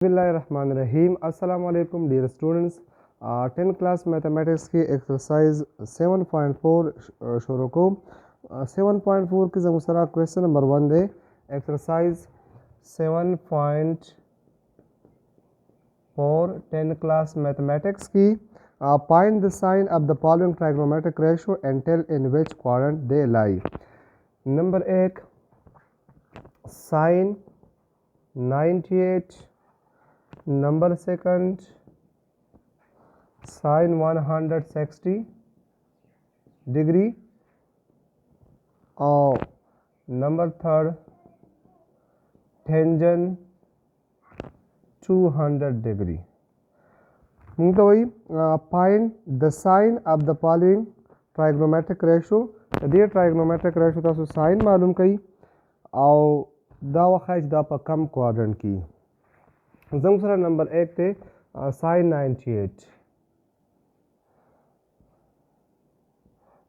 बिस्मिल्लाहिर्रहमानिर्रहीम अस्सलाम वालेकुम dear students. 10th class mathematics की एक्सरसाइज 7.4 शुरू को 7.4 की जमुसरा क्वेश्चन नंबर 1 दे एक्सरसाइज 7.4 10th क्लास मैथमेटिक्स की find the sign of the following trigonometric ratio and tell in which quadrant they lie. Number 1 sine 98, number second sine 160 degree और number third tangent 200 degree. तो वही find the sign of the following trigonometric ratio. ये trigonometric ratio तासु साइन मालूम कई और दा वखाइज दा पर कम क्वाड्रेंट की जमुसरा नंबर 1 थे साइन 98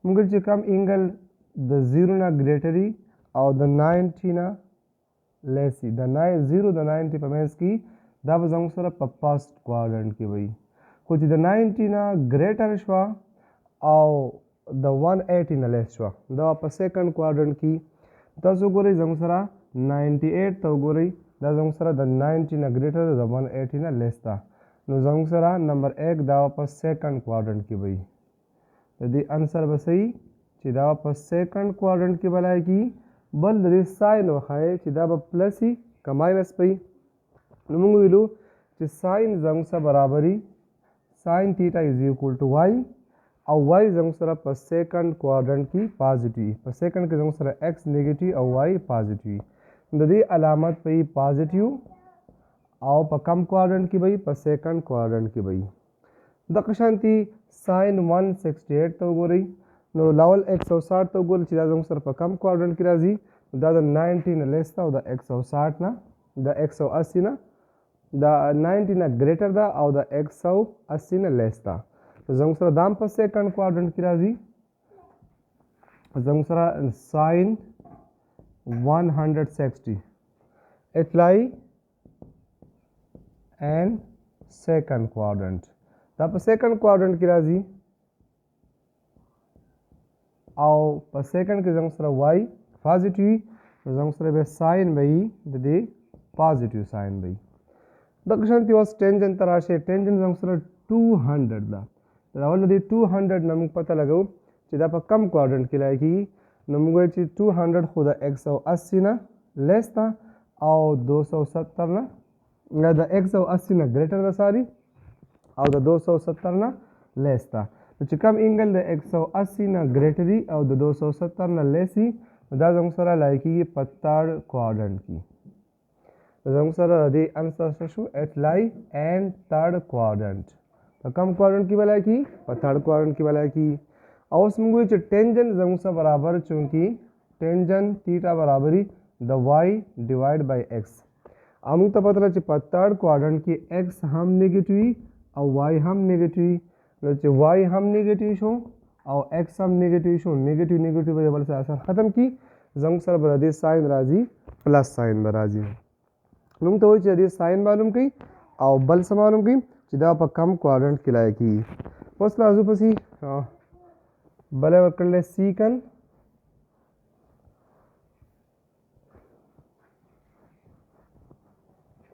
मुगल चे कम इंगल द 0 ना ग्रेटरी और द 90 ना लेसी द 0 द 90 पमेंस की दब जमुसरा पर फर्स्ट क्वाड्रेंट की वही कुछ द 90 ना ग्रेटर शवा और द 180 ना लेस शवा द पर सेकंड क्वाड्रेंट की तसो गोरी जमुसरा 98 तो गोरी दा जमुसरा द 90 ना ग्रेटर द 180 ना लेस था नो जमुसरा नंबर 1 दावा पर सेकंड क्वाड्रेंट की वही यदि आंसर बसई चिदा पर सेकंड क्वाड्रेंट की बलाई की बल रे साइन वखाए चिदा पर प्लस ही का माइनस पई नमुंगु विलु कि साइन जमुसा बराबरी sine theta is equal to y और वाई जमुसरा पर सेकंड क्वाड्रेंट की पॉजिटिव पर सेकंड के जमुसरा एक्स नेगेटिव और वाई पॉजिटिव ददी अलामत पे पॉजिटिव और पर कम क्वाड्रेंट की बई पर सेकंड क्वाड्रेंट की बई दक्षांति साइन 168 तो गोरी नो लावल 160 तो गोरी चिदा जमुसरा पर कम क्वाड्रेंट की राजी दा 90 ना लेस था दा 160 ना दा 180 ना दा 90 ना ग्रेटर दा और दा 180 ना लेस था तो जमुसरा दाम पर सेकंड क्वाड्रेंट की राजी जमुसरा साइन 160 it lie and second quadrant दा पर सेकंड क्वाड्रेंट की राजी और पर सेकंड के जमुसरा वाई पॉजिटिव तो जमुसरा बे साइन बई दे पॉजिटिव साइन बई दक्षांति वास टेंजेंट तराशे टेंजेंट जमुसरा 200 दा रावल दे 200 नमक पता लगाओ चिदा पर कम क्वाड्रेंट की लाएगी नमुगो ची 200 खुदा 180 ना लेस था और 270 ना या दा 180 ना ग्रेटर दा सारी और दा 270 ना लेस था तो चिकम इंगल दा 180 ना ग्रेटरी और दा 270 ना लेसी दा जमुसरा लाइकी पर थर्ड क्वाड्रेंट की जमुसरा दे आंसर शु eight lie and third quadrant तो कम क्वाड्रेंट की बलाई की पर थर्ड क्वाड्रेंट की बलाई की और उसमें टेंजेंट जमुसा बराबर चूंकि टेंजेंट थीटा बराबरी द वाई डिवाइड बाई एक्स अमुक तो पता लगे थर्ड क्वाड्रेंट की एक्स हम नेगेटिव और वाई हम नेगेटिव वाई हम नेगेटिव शो और एक्स हम नेगेटिव शो नेगेटिव नेगेटिव वजह से असर ख़त्म की जमुसर बरादी साइन राजी प्लस साइन बराजी नुम तो वही चाहिए साइन मालूम की और बल से मालूम की चिदा पर कम क्वाड्रेंट की लाए की बस लाजू पसी बले कर ले सीकन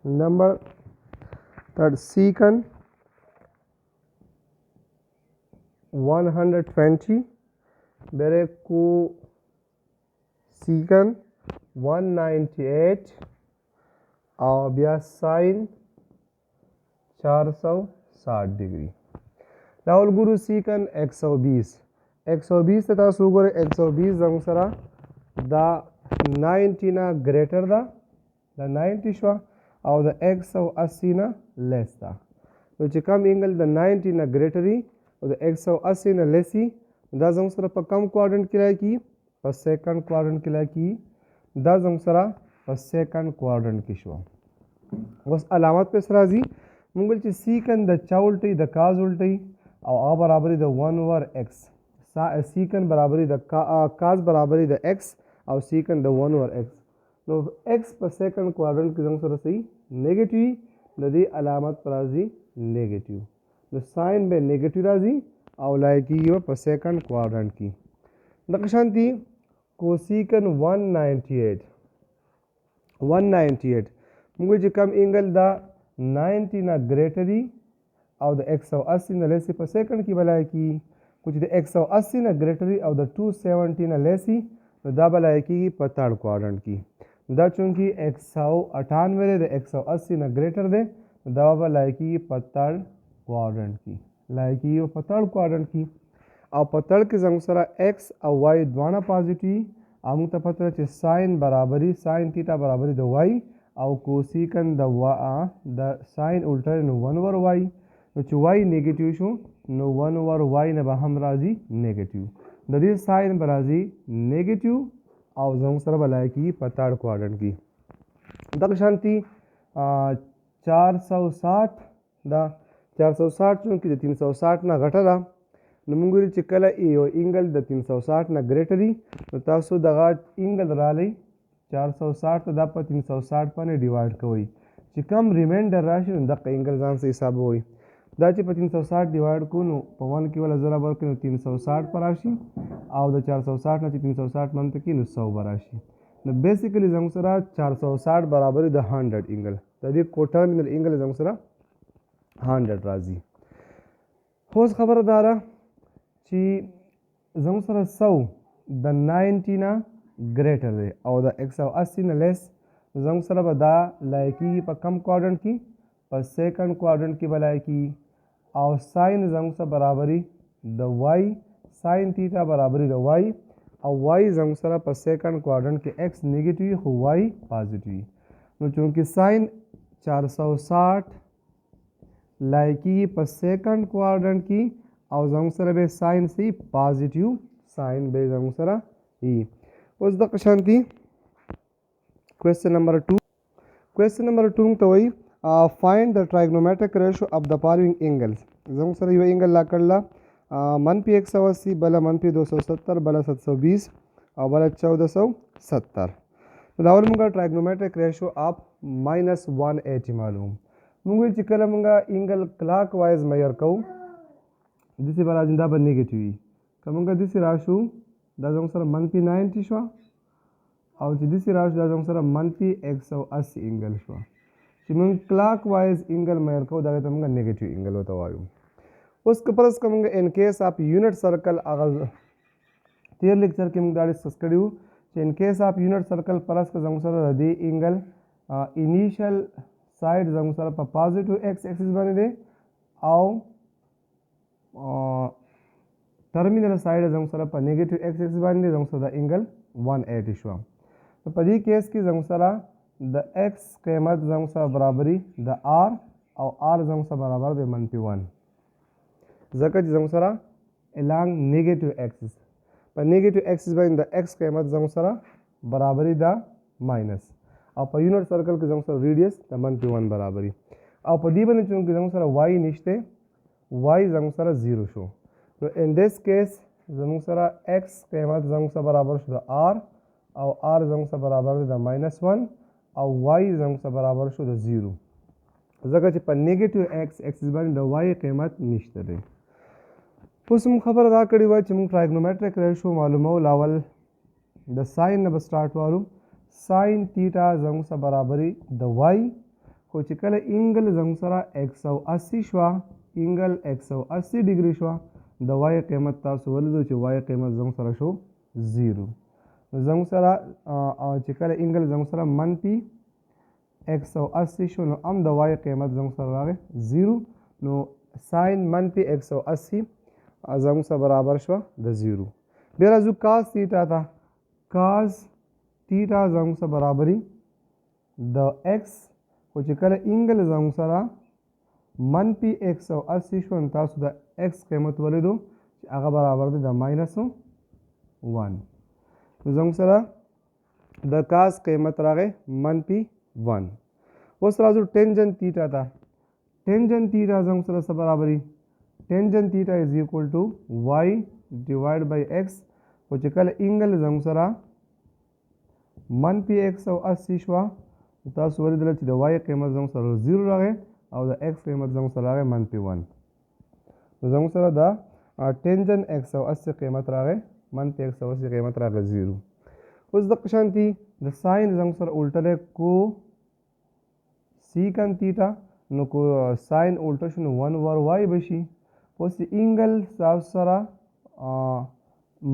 नंबर थर्ड सीकन 120 बेरे को सीकन 198 और ब्या साइन 460 डिग्री राहुल गुरु सीकन 120 तथा सुगर 120 जमुसरा दा 90 ना ग्रेटर दा 90 शवा और दा 180 ना लेस था तो चिकम इंगल दा 90 ना ग्रेटरी और दा 180 ना लेसी दा जमुसरा पर कम क्वाड्रेंट की की पर सेकंड क्वाड्रेंट की की दा जमुसरा पर सेकंड क्वाड्रेंट की शवा बस अलामत पे सराजी मुगल ची सीकन द चा उल्टी द काज उल्टी और आ बराबरी द 1/x सीकन बराबरी द काज बराबरी द x और सीकन द 1/x नो x पर सेकंड क्वाड्रेंट की जंग सही नेगेटिव د دې علامت پر راځي نیگیټیو نو ساين به نیگیټیو راځي او لای کیږي په سیکنډ کوادرنټ کې دغه شانتي کوسیکن 198 موږ چې کم انګل دا 90 نه ګریټري او د 180 نه لیسي په سیکنډ کې بلای کی کوم چې د 180 نه ګریټري او د 270 نه لیسي نو دا بلای کیږي په تھرډ کوادرنټ کې دا چونکی 198 د 180 نه ګریټر دی دا بلای کیږي په تھرډ کوادرنټ کې لای کیږي په تھرډ کوادرنټ کې او په تھرډ کې زموږ سره x او y دواړه پازیټیو او موږ ته پته چې ساين برابري ساين تیټا برابري د y او کوسیکن د ساين الټا نو 1 اوور y نو چې y نیگیټیو شو نو 1 اوور y نه به هم راځي نیگیټیو د دې ساين به راځي نیگیټیو او زموږ سره بلای کی په تھرډ کوادرنټ کې دغه شانتي 460 دا 460 چونکې د 360 نه غټه ده نو موږ ویل چې کله یو انګل د 360 نه ګریټري نو تاسو دغه انګل رالی 460 ته دا په 360 باندې ډیوایډ کوئ چې کم ریمایندر راشي نو دغه انګل ځان سره حسابوئ دا چې په 360 ډیوایډ کو نو په 1 کې ولا ضرب ورکړو نو 360 پر راشي او د 460 نه چې 360 منځ کې نو 100 به راشي نو بیسیکلی زموږ سره 460 برابر د 100 انګل د دې کوټرمینل انګل زموږ سره 100 راځي اوس خبره دا ده چې زموږ سره 100 د 90 نه ګریټر دی او د 180 نه لیس زموږ سره به دا لای کیږي په کم کوادرنټ کې په سیکنډ کوادرنټ کې به لای کیږي او ساين زموږ سره برابري د y ساين تیټا برابري د y او y زموږ سره په سیکنډ کوادرنټ کې x نیگیټیو خو y پازیټیو نو چونکې ساين 460 لای کیږي په سیکنډ کوادرنټ کې او زموږ سره به ساين سي پازیټیو ساين به زموږ سره ای اوس د قشانتي کوېسچن نمبر 2 ته وایي find the trigonometric ratio of the following angles زموږ سره یو انګل لا کړله منفي 180 بله منفي 270 بله 720 او بله 1470 نو دا اول موږ trigonometric ratio of -180 معلوم موږ ویل چې کله موږ انګل کلاک وایز میئر کوو داسې به راځي دا به نیګیټیو وي که موږ داسې راشو دا زموږ سره منفي 90 شوه او چې داسې راشو دا زموږ سره منفي 180 انګل شوه چې موږ کلاک وایز انګل میئر کوو دغې ته موږ نیګیټیو انګل ورته وایو اوس که فرض که موږ ان کیس آف یونټ سرکل هغه تیر لیکچر کې موږ دا ډسکس کړي وو چې ان کیس آف یونټ سرکل فرض که زموږ سره د دې انګل انیشل سایډ زموږ سره په پازیټیو ایکس ایکسس باندې دی او terminal side زموږ سره په نیگیټیو ایکس ایکس باندې زموږ سره د انګل 180 شو په دې کیس کې زموږ سره د ایکس قیمت زموږ سره برابري د آر او آر زموږ سره برابر دی -1 ځکه چې زموږ سره الانګ نیگیټیو ایکسس په نیگیټیو ایکسس باندې د ایکس قیمت زموږ سره برابري د ماینس او په یونټ سرکل کې زموږ سره ریډیس د -1 برابري او په دې باندې چې زموږ سره وای نشته y زموږ سره 0 شو نو ان دیس کیس زموږ سره x قیمت زموږ سره برابر شو د r او r زموږ سره برابر دی د -1 او y زموږ سره برابر شو د 0 ځکه چې په نیگیټیو x ایکسس باندې د y قیمت نشته دی اوس موږ خبره دا کړې وه چې موږ ټرایګنومیټریک ریشو معلومول اول د ساين نه به سټارټ والو ساين تیټا زموږ سره برابري د y خو چې کله انګل زموږ سره 180 شوه انګل 180 ډیګري شو د وای قیمت تاسو ولیدو چې وای قیمت زموږ سره شو 0 نو زموږ سره چې کله انګل زموږ سره منفي 180 شو نو هم د وای قیمت زموږ سره راغی 0 نو ساين منفي 180 زموږ سره برابر شو د 0 بیا راځو کاس تیټا ته کاس تیټا زموږ سره برابري د x خو چې کله انګل زموږ سره منفي 180 شو نو تاسو د x قیمت ولیدو چې هغه برابر دی د -1 نو زموږ سره د کاس قیمت راغی -1 اوس راځو ټینجن تیټا ته ټینجن تیټا زموږ سره څه برابري ټینجن تیټا از ایکول ټو y ډیوایډ بای x خو چې کله انګل زموږ سره منفي 180 شوه تاسو ولیدل چې د y قیمت زموږ سره 0 راغی او د x قیمت زموږ سره راغی -1. نو زموږ سره د ټینجن 180 قیمت راغی -180 قیمت راغی 0. اوس دغه شانتي د ساین زموږ سره الټه دی کو سیکن تیټا. نو کو ساین الټه شو نو 1/y به شي. اوس اینګل تاسو سره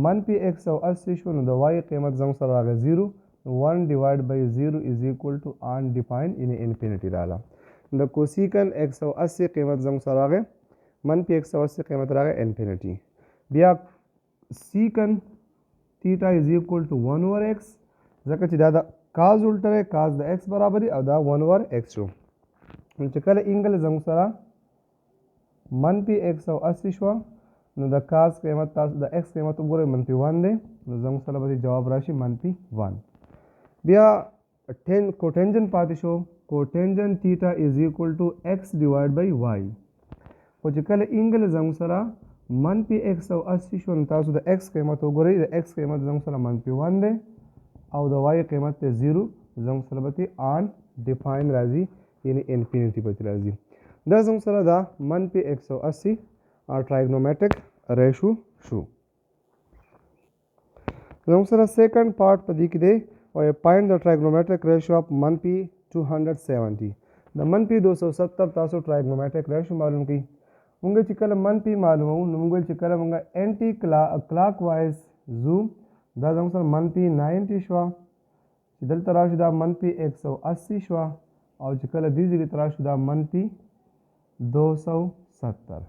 -180 شو نو د y قیمت زموږ سره راغی 0. 1/0 is equal to undefined in infinity راغله. د کوسیکن 180 قیمت زموږ سره راغی -180 قیمت راغی انفینیټي. بیا سیکن تیټا از equal to 1/x ځکه چې دا د کاز الټه دی کاز د x برابري او دا 1/x شو. نو چې کله اینګل زموږ سره -180 شوه نو د کاز قیمت تاسو د x قیمت وګورئ -1 دی. نو زموږ سره به جواب راشي -1. بیا کوټینجن پاتې شو. کوټینجن تیټا از equal to x divided by y. خو چې کله اینګل زموږ سره -180 شو نو تاسو د x قیمت وګورئ د x قیمت زموږ سره -1 دی او د y قیمت ته 0 زموږ سره به undefined راځي یعنی انفینیټي پکې راځي. دا زموږ سره دا -180 trigonometric ratio شو. زموږ سره سیکنډ پارت په دې کې دی او find the trigonometric ratio of -270. د -270 تاسو trigonometric ratio معلوم کړئ. مونږ چې کله منفي معلومو نو مونږ چې کله مونږ انټي کلاک وایز زو دا زموږ سره -90 شوه. چې دلته راشي دا -180 شوه او چې کله دې ځای ته راشي دا -270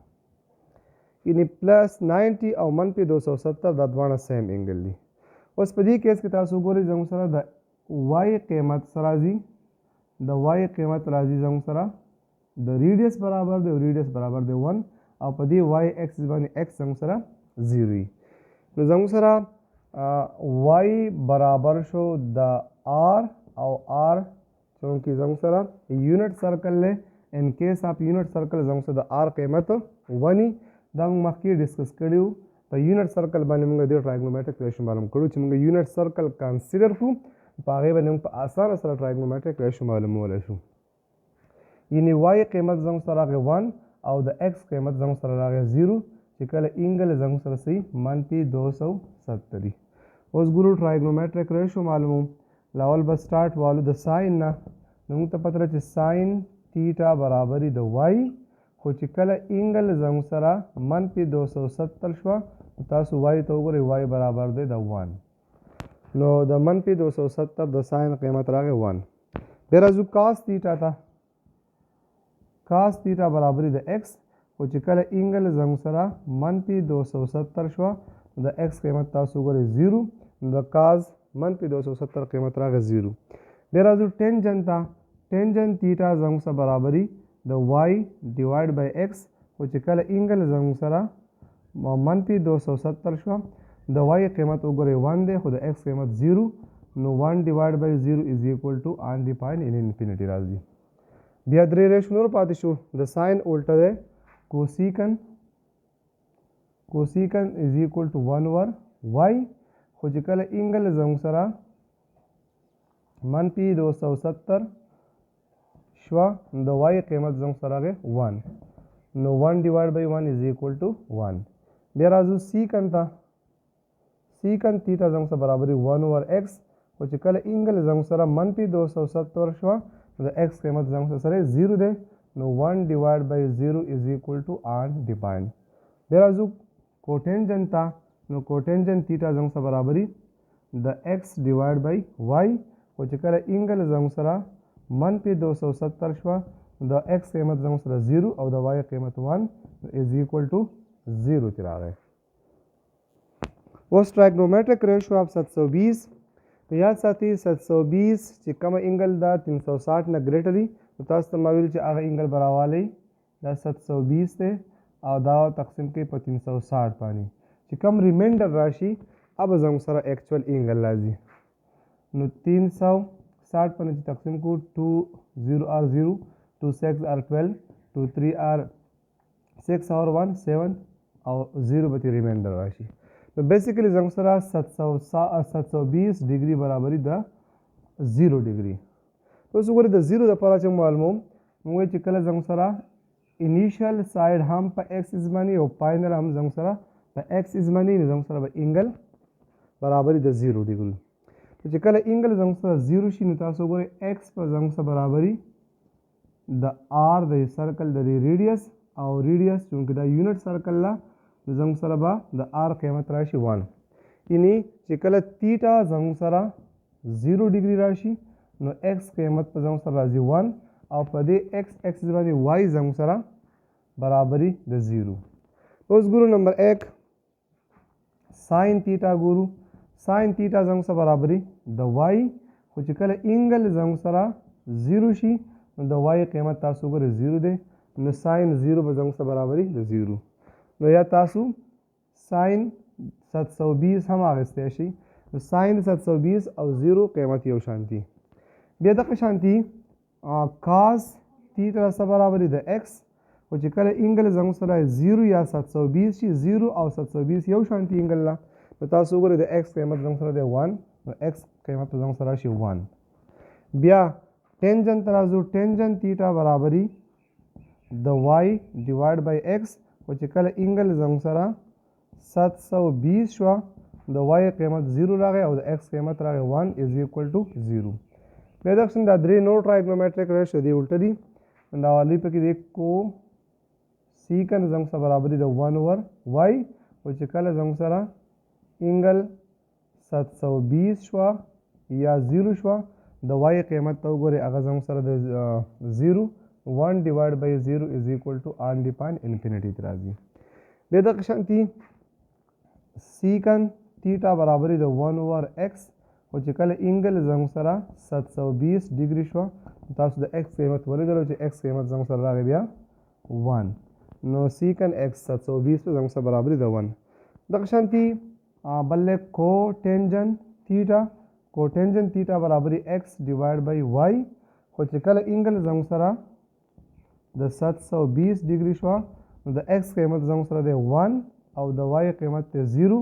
یعنی +90 او -270 دا دواړه سیم انګل دي. اوس په دې کیس کې تاسو وګورئ زموږ سره د y قیمت سره راځي د y قیمت راځي زموږ سره د ریډیس برابر دی او ریډیس برابر دی 1 او په دې y اکسس باندې x زموږ سره 0 وي. نو زموږ سره y برابر شو د r او r چونکې زموږ سره یونټ سرکل دی. ان کیس اف یونټ سرکل زموږ سره د r قیمت 1 دا موږ مخکې ډسکس کړي په یونټ سرکل باندې موږ د ټرایګنومیټریک ریشیو معلوم کړو چې موږ یونټ سرکل کنسیډر کړو په هغې باندې موږ په اسانه سره ټرایګنومیټریک ریشیو معلومولی شو. یعنی y قیمت زموږ سره راغی 1 او د x قیمت زموږ سره راغی 0 چې کله اینګل زموږ سره صحیح -270 دي. اوس ګورو ټرایګنومیټریک ریشیو معلومو. لاول به سټارټ والو د ساین نه. نو موږ ته پته ده چې ساین تیټا برابري د y خو چې کله اینګل زموږ سره -270 شوه تاسو y ته وګورئ y برابر دی د 1. نو د -270 د ساین قیمت راغی 1. بیا راځو کاس تیټا ته. کاس تیټا برابري د x خو چې کله اینګل زموږ سره -270 شوه د x قیمت تاسو وګورئ 0 نو د کاز -270 قیمت راغی 0. بیا راځو ټینجن ته. ټینجن تیټا زموږ سره برابري د y ډیوایډ بای x خو چې کله اینګل زموږ سره -270 شوه د y قیمت وګورئ 1 دی خو د x قیمت 0 نو 1 ډیوایډ بای 0 از equal to undefined in infinity راځي. بیا درې ریشیو نور پاتې شو. د ساین الټه دی کوسیکن از equal to 1/y خو چې کله اینګل زموږ سره -270 شوه د y قیمت زموږ سره راغی 1 نو 1 ډیوایډ بای 1 از equal to 1. بیا راځو سیکن ته. سیکن تیټا زموږ سره برابري 1/x خو چې کله اینګل زموږ سره -270 شوه د x قیمت زموږ سره 0 دی نو 1 ډیوایډ بای 0 از equal to undefined. بیا راځو کوټینجن ته. نو کوټینجن تیټا زموږ سره برابري د x ډیوایډ بای y خو چې کله اینګل زموږ سره -270 شوه د x قیمت زموږ سره 0 او د y قیمت 1 از equal to 0 تی راغی. اوس ټرایګنومیټریک ریشیو اف 720 یاد ساتئ 720 چې کومه اینګل دا 360 نه ګریټر وي نو تاسو ته ما ویل چې هغه اینګل به راوالی دا 720 دی او دا تقسیم کوي په 360 باندې چې کوم ریمینډر راشي अब زموږ سره ایکچوال اینګل راځي نو 360 باندې چې تقسیم کو 2 0 r 0 2 6 r 12 2 3 r 6 or 1 7 او 0 به ریمینډر راشي. نو بیسیکلی زموږ سره 720 ډیګري برابري د 0 ډیګري. اوس وګورئ د 0 لپاره چې معلوموم موږ چې کله زموږ سره انیشل ساید هم په x باندې او فاینل هم زموږ سره په x باندې نو زموږ سره به انګل برابر د 0 ډیګري چې کله انګل زموږ سره 0 شي نو تاسو ګورئ x په زموږ سره برابري د r د سرکل د ریډیوس او ریډیوس چونکه دا یونټ سرکل لا زموږ سره به د r قیمت راشي 1 یعنی چې کله تیټا زموږ سره 0 ډیګري راشي نو x قیمت په زموږ سره راځي 1 او په دې x اکسس باندې y زموږ سره برابري د 0 اوس ګورو نمبر 1 ساين تیټا ګورو ساين تیټا زموږ سره برابري د y خو چې کله انګل زموږ سره 0 شي نو د y قیمت تاسو ګورئ 0 دی نو ساين 0 به زموږ سره برابري د 0 نو یا تاسو ساين 720 هم اخیستی شي نو ساين 720 او 0 قیمت یو شانتي بیا دغه شانتي cos تیټا سره برابري د x خو چې کله انګل زموږ سره 0 یا 720 شي 0 او 720 یو شانتي انګل لا نو تاسو وګورئ د x قیمت زموږ سره دی 1 نو x قیمت زموږ سره شي 1 بیا ټینجن ترازو ټینجن تیټا برابري د y ډیوایډ بای x خو چې کله انګل زموږ سره 720 شو د y قیمت 0 راغی او د x قیمت راغی 1 is equal to 0 بیا دغه څنګه درې نور ټرایګنومټریک ریشیو دی الټه دي دا والی پکې د کو سیکن زموږ سره برابري د 1 اوور y او چې کله زموږ سره انګل 720 شو یا 0 شو د y قیمت ته وګورئ هغه زموږ سره د 0 1 ډیوایډ بای 0 از ایکوال ټو آن ډیپاین انفینټي ته راځي بیا دغه شانتي سیکن تیټا برابري د 1 اوور x او چې کله انګل زموږ سره 720 ډیګري شو تاسو د x قیمت ولیدلو چې x قیمت زموږ سره راغی بیا 1 نو سیکن x 720 زموږ سره برابري د 1 دغه شانتي بل کو ټینجن تیټا برابري x ډیوایډ بای y خو چې کله انګل زموږ سره د 720 ډیګري شو نو د x قیمت زموږ سره دی 1 او د y قیمت دی 0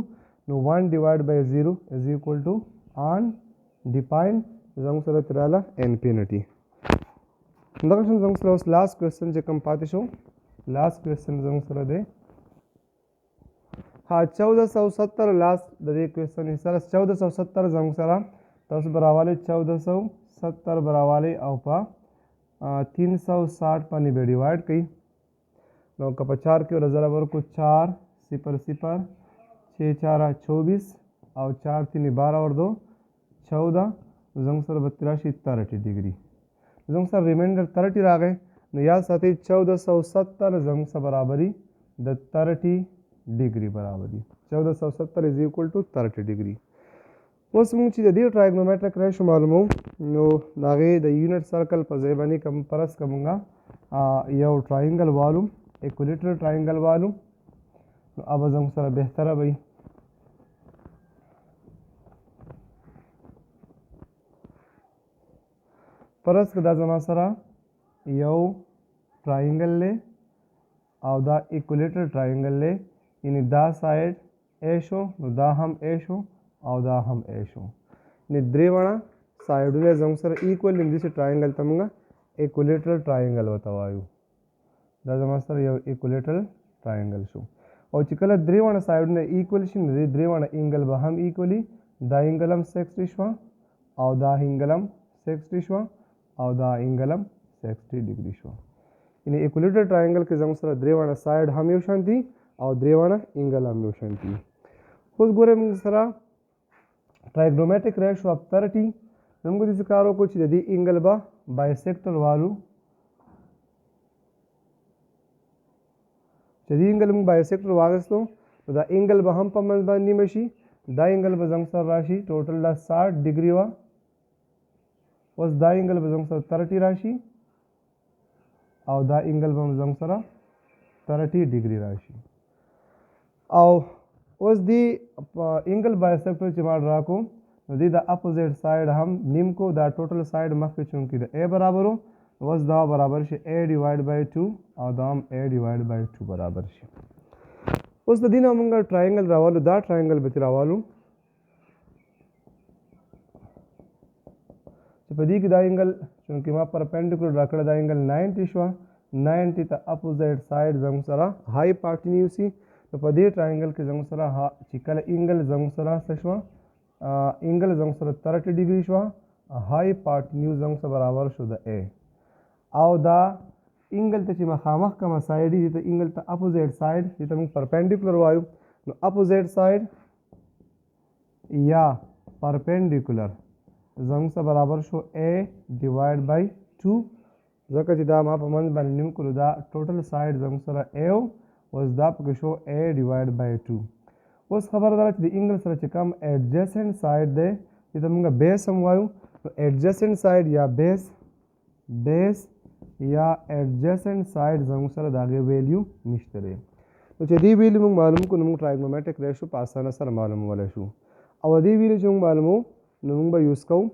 نو 1 ډیوایډ بای 0 از ایکوال ټو آن ډیپاین زموږ سره تراله انفینټي دغه شان زموږ سره اوس لاست کوېسچن چې کوم پاتې شو لاست کوېسچن زموږ سره دی 1470 لاست د دې کوېسچن سره 1470 زموږ سره تاسو براوالی 1470 براوالی او په 360 باندې به ډیوایډ کړئ نو که په 4 کې ورځره ورکو 4 0 0 6 4 24 او 4 3 12 ور 2 14 زموږ سره به راشي 30 ډیګري زموږ سره ریمایندر 30 راغی نو یاد ساتئ 1470 زموږ سره برابري د 30 ډیګري برابري 1470 از ایکوال ټو 30 ډیګري اوس موږ چې د دې ټرایګنومټریک ریشیو معلومو نو د هغې د یونټ سرکل په ځای باندې کوم فرض که موږ یو ټرایینګل والو ایکولیټرل ټرایینګل والو نو اب زموږ سره بهتره وي فرض که دا زما سره یو ټرایینګل دی او دا ایکولیټر ټرایینګل دی یعنی دا سایډ ا شو نو دا هم ا شو او دا هم ا شو یعنی درې واړه سایډونه زموږ سره ایکول دي داسې ټرایینګل ته موږ ایکولیټرل ټرایینګل ورته وایو دا زما سره یو ایکولیټرل ټرایینګل شو او چې کله درې واړه سایډونه ایکول شي نو دې درې واړه اینګل به هم ایکولي دا اینګل هم 60 شوه او دا اینګل هم 60 شوه او دا اینګل هم 60 ډیګري شوه یعنی ایکولیټر ټرایینګل کې زموږ سره درې واړه سایډ هم یو شان دي او درې واړه اینګل هم یو شان دي اوس ګورئ موږ سره ټرایګنومټریک ریشیو اف 30 موږ داسې کار وکړو چې د دې اینګل به بایسیکټر والو چې دې اینګل موږ بایسیکټر واخیستو نو دا اینګل به هم په منځ باندې نیمه شي دا اینګل به زموږ سره راشي ټوټل دا 60 ډیګري وه اوس دا اینګل به زموږ سره 30 راشي او دا اینګل به زموږ سره 30 ډیګري راشي او اوس دی اینګل بایسیکټر چې ما ډرا کو نو دی د اپوزیټ سایډ هم نیم کو دا ټوټل سایډ مخکې چونکې د ا برابر و اوس دا برابر شي ا ډیوایډ بای 2 او دا هم ا ډیوایډ بای 2 برابر شي اوس د دې نه موږ ټرایینګل راوالو دا ټرایینګل به راوالو چې په دې کې دا انګل چونکې ما پرپینډیکولر راکړه دا انګل 90 شوه 90 ته اپوزیټ سایډ زموږ سره هایپاټینیوس وي نو په دې ټرایانګل کې زموږ سره چې کله انګل زموږ سره څه شوه انګل زموږ سره 30 ډیګري شوه هایپاټینیوس زموږ سره برابر شو د A او دا انګل ته چې مخامخ کومه سایډ دي ته انګل ته اپوزیټ سایډ چې ته موږ پرپینډیکولر وایو نو اپوزیټ سایډ یا پرپینډیکولر زموږ سره برابر شو A ډیوایډ بای 2 ځکه چې دا ما په منځ باندې نیم کړو دا ټوټل سایډ زموږ سره A اوس دا پکې شو A ډیوایډ بای 2 اوس خبره ده چې د انګل سره چې کوم ایڈجسنټ سایډ دی چې ته موږ بیس هم وایو نو ایڈجسنټ سایډ یا بیس یا ایڈجسنټ سایډ زموږ سره د هغې ویلیو نشته دی نو چې دې ویلیو موږ معلوم کړو نو موږ ټرایګنومیټریک ریشو په اسانه سره معلومولی شو او دې ویلیو چې موږ معلومو نو موږ به یوز کوو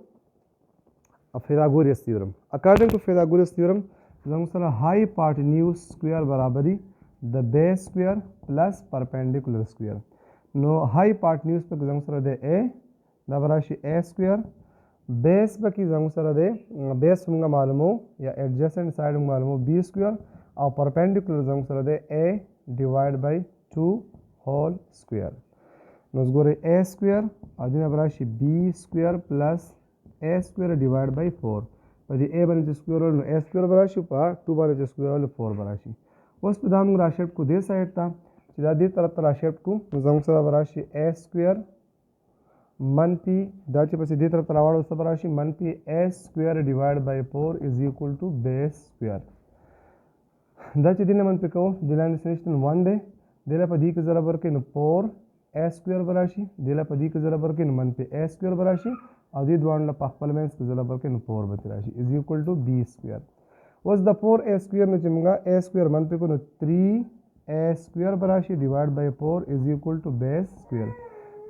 Pythagoras theorem. According to Pythagoras theorem, زموږ سره hypotenuse square برابري د base square plus perpendicular square. نو hypotenuse پکې زموږ سره دی A دا به راشي A square. base پکې زموږ سره دی base موږ معلومو یا adjacent side موږ معلومو B square او perpendicular زموږ سره دی A divided by 2 whole square. نو ګورئ A square او دې نه به راشي B square plus A square divided by 4 په دې A باندې چې سکویر ول نو A square به راشي په 2 باندې چې سکویر ول 4 به راشي اوس په دا موږ راشفټ کو دې سایډ ته چې دا دې طرف ته راشفټ کو نو زموږ سره به راشي A square منفي دا چې پسې دې طرف ته راوړو څه به راشي منفي A square divided by 4 is equal to base square دا چې دې نه منفي کوو دې لاندې څه نشته نو 1 دی دې له په دې کې ضرب ورکړئ نو 4 A square به راشي دې له په دې کې ضرب ورکړئ نو منفي A square به راشي او دې دواړو له په خپل منځ کې ضرب ورکړئ نو 4 به ترې راشي is equal to B square اوس د 4A square نه چې موږ A square منفي کړو نو 3A square به راشي ډیوایډ بای 4 is equal to base square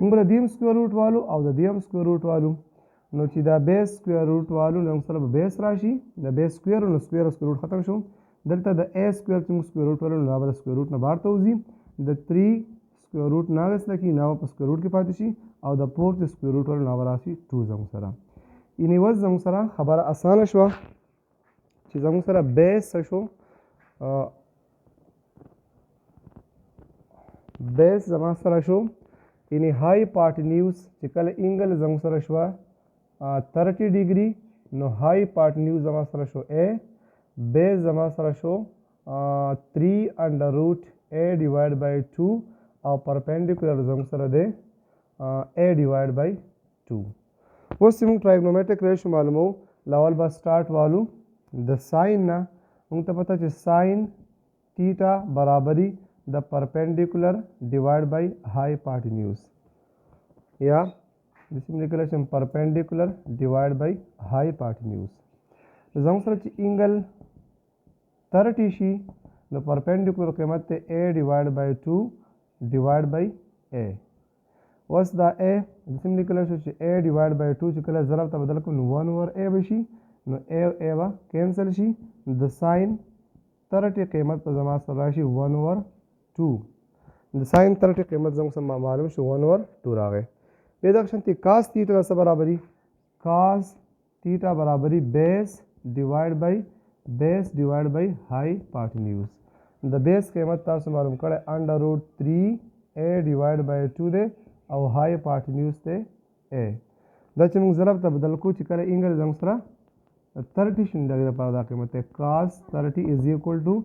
موږ د دې هم سکویر روټ والو او د دې هم سکویر روټ والو نو چې دا بیس سکویر روټ والو نو موږ سره به بیس راشي د بیس سکویر نو سکویر سکویر روټ ختم شو دلته د A square چې موږ سکویر روټ والو نو دا به د سکویر روټ نه بهر ته وځي د 3 سکویر روټ ناقص لکې نو په سکویر روټ کې پاتې شي او د 4 چې سکویر روټ والو نو به راشي 2 زموږ سره یعنې اوس زموږ سره خبره اسانه شوه چې زموږ سره بیس څه شو بیس زما سره شو یعنې هایپاټنیوس چې کله انګل زموږ سره شوه 30 ډیګري نو هایپاټنیوس زما سره شو A بیس زما سره شو 3 انډر روټ A ډیوایډ بای 2 او پرپینډیکولر زموږ سره دی A ډیوایډ بای 2 اوس چې موږ ټرایګنومیټریک ریشو معلومو لاول به سټارټ والو د ساین نه موږ ته پته چې ساین ټیټا برابري د پرپینډیکولر ډیوایډ بای هایپاټنیوس یا this is calculation perpendicular divided by hypotenuse زموږ سره چې انګل 30 شي نو پرپینډیکولر قیمت ته A divided by 2 divided by A اوس دا A this is calculation چې A divided by 2 چې کله ضرب ته بدل کړو نو 1 over A به شي نو A به کینسل شي د ساین 30 قیمت په زما سره راشي 1 over 2 د ساین 30 قیمت زموږ سره معلوم شو 1 over 2 راغی په دغه شان cos theta سره برابري cos theta برابري base divided by hypotenuse د بیس قیمت تاسو معلوم کړئ انډر روټ 3A divided by 2 دی او hypotenuse ته A دا چې موږ ضرب ته بدل کو چې کله انګل زموږ سره 30 شي دغه لپاره دا قیمت دی cos 30 is equal to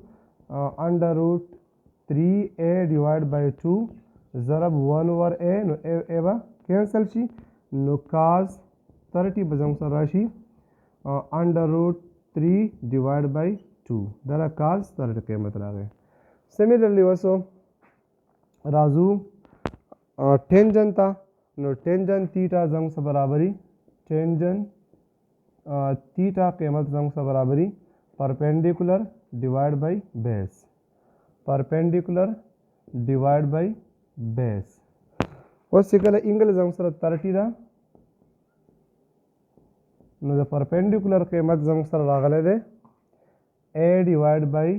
انډر روټ 3A divided by 2 ضرب 1 over A نو A به کینسل شي نو cos 30 به زموږ سره راشي انډر روټ 3 ډیوایډ بای 2 دا را cos 30 قیمت راغی سیمیلرلی وسو راځو ټینجن ته نو ټینجن تیټا زموږ سره برابري ټینجن تیټا قیمت زموږ سره برابري پرپینډیکولر ډیوایډ بای بیس perpendicular divide by base اوس چې کله انګل زموږ سره 30 ده نو د پرپینډیکولر قیمت زموږ سره راغلی دی A divide by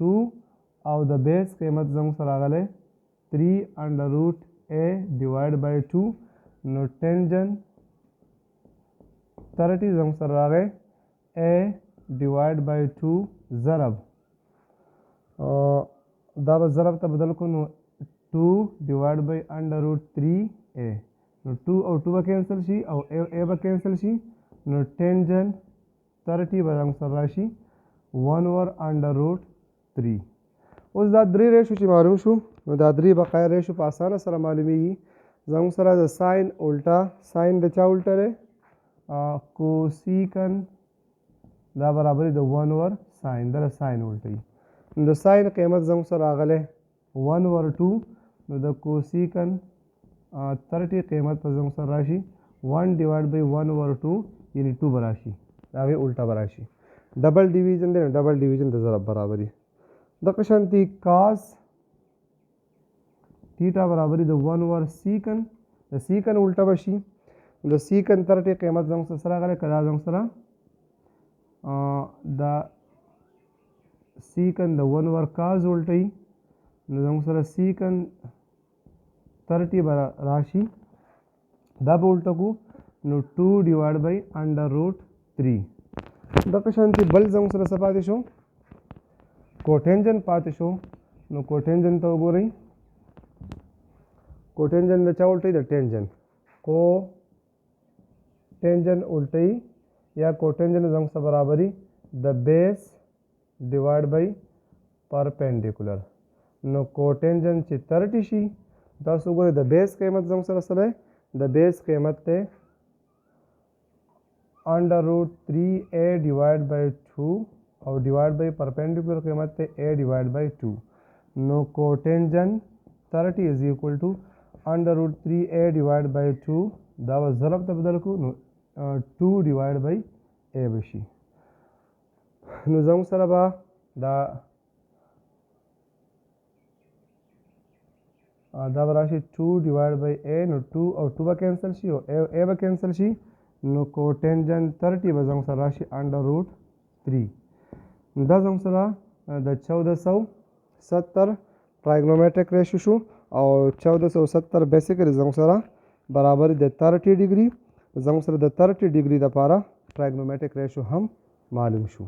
2 او د بیس قیمت زموږ سره راغلی 3 انډر روټ A divide by 2 نو ټینجن 30 زموږ سره راغی a ډیوایډ بای 2 ضرب دا به ضرب ته بدل کړو نو 2 ډیوایډ بای انډر روټ 3a نو 2 او 2 به کینسل شي او a به کینسل شي نو ټینجن 30 به زموږ سره راشي 1 اوور انډر روټ 3. اوس دا درې ریشو چې معلوم شو نو دا درې بقایا ریشو په اسانه سره معلومیږي. زموږ سره د ساین الټا ساین د چا الټا دی کوسیکن دا برابر د 1 اوور ساین دا ساین الټا نو د ساین قیمت زموږ سره راغلی 1 اوور 2 نو د کوسیکن 30 قیمت په زموږ سره راشي 1 ډیوایډ بای 1 اوور 2 یعنی 2 به راشي د هغې الټا به راشي. ډبل ډیویژن دی نو ډبل ډیویژن د ضرب برابر دی. دغه شانتي کاس ټیټا برابر د 1 اوور سیکن د سیکن الټا به شي د سیکن 30 قیمت زموږ سره راغلی که دا زموږ سره د سیکن د 1 اوور کاز الټا وي نو زموږ سره سیکن 30 به راشي دا به الټا کړو نو 2 ډیوایډ بای انډر روټ 3. دغه شانتي بل زموږ سره څه پاتې شو کوټینجن پاتې شو نو کوټینجن ته وګورئ کوټینجن د چا الټی د ټینجن کوټینجن الټی یا کوټینجن زموږ سره برابري د بیس ډیوایډ بای پرپینډیکولر نو کوټینجن چې 30 شي تاسو وګورئ د بیس قیمت زموږ سره سره د بیس قیمت ته under root 3a divide by 2 और divide by perpendicular कीमत थे a divide by 2 नो cotangent 30 is equal to under root 3a divide by 2 दावा ज़रब तबदल को 2 divide by a बशी नो जंग सरबा दा राशि 2 डिवाइड बाई a नो 2 और 2 बा कैंसिल शी और a बा कैंसिल शी नो कोटेंजन 30 به زموږ سره راشي انډر روټ 3 دا زموږ سره د 1470 ټرایګنومیټریک ریشو شو او 1470 بیسیکلی زموږ سره برابر د 30 ډیګري زموږ سره د 30 ډیګري لپاره ټرایګنومیټریک ریشو هم معلوم شو.